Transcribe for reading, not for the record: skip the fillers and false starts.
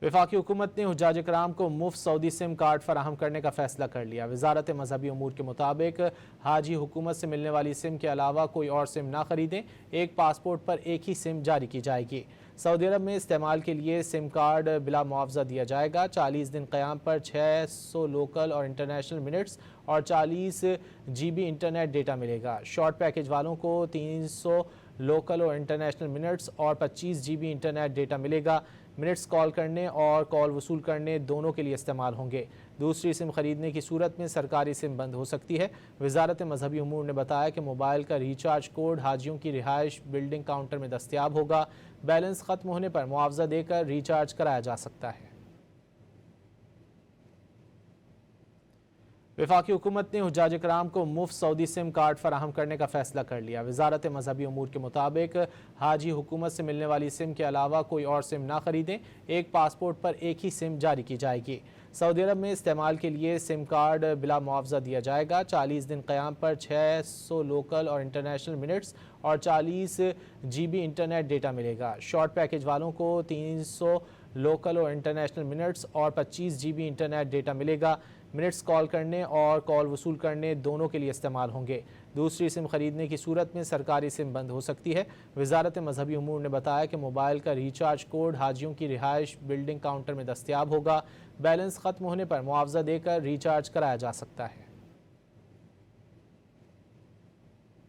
वफाकी हुकूमत ने हुज्जाज कराम को मुफ्त सऊदी सिम कार्ड फराहम करने का फैसला कर लिया। वजारत मजहबी अमूर के मुताबिक हाजी हुकूमत से मिलने वाली सिम के अलावा कोई और सिम ना खरीदें। एक पासपोर्ट पर एक ही सिम जारी की जाएगी। सऊदी अरब में इस्तेमाल के लिए सिम कार्ड बिला मुआवजा दिया जाएगा। 40 दिन क़याम पर 600 लोकल और इंटरनेशनल मिनट्स और 40 GB इंटरनेट डेटा मिलेगा। शॉर्ट पैकेज वालों को 300 लोकल और इंटरनेशनल मिनट्स और 25 GB इंटरनेट डेटा मिलेगा। मिनट्स कॉल करने और कॉल वसूल करने दोनों के लिए इस्तेमाल होंगे। दूसरी सिम खरीदने की सूरत में सरकारी सिम बंद हो सकती है। वजारत मजहबी अमूर ने बताया कि मोबाइल का रिचार्ज कोड हाजियों की रिहाइश बिल्डिंग काउंटर में दस्तयाब होगा। बैलेंस खत्म होने पर मुआवजा देकर रिचार्ज कराया जा सकता है। वफाकी हुकूमत ने हुज्जाज कराम को मुफ्त सऊदी सिम कार्ड फराहम करने का फैसला कर लिया। वजारत मजहबी अमूर के मुताबिक हाजी हुकूमत से मिलने वाली सिम के अलावा कोई और सिम ना खरीदें। एक पासपोर्ट पर एक ही सिम जारी की जाएगी। सऊदी अरब में इस्तेमाल के लिए सिम कार्ड बिला मुआवजा दिया जाएगा। 40 दिन क़याम पर 600 लोकल और इंटरनेशनल मिनट्स और 40 GB इंटरनेट डेटा मिलेगा। शॉर्ट पैकेज वालों को 300 लोकल और इंटरनेशनल मिनट्स और 25 GB इंटरनेट डेटा मिलेगा। मिनट्स कॉल करने और कॉल वसूल करने दोनों के लिए इस्तेमाल होंगे। दूसरी सिम खरीदने की सूरत में सरकारी सिम बंद हो सकती है। वजारत मजहबी अमूर ने बताया कि मोबाइल का रिचार्ज कोड हाजियों की रिहाइश बिल्डिंग काउंटर में दस्तयाब होगा। बैलेंस खत्म होने पर मुआवजा देकर रिचार्ज कराया जा सकता है।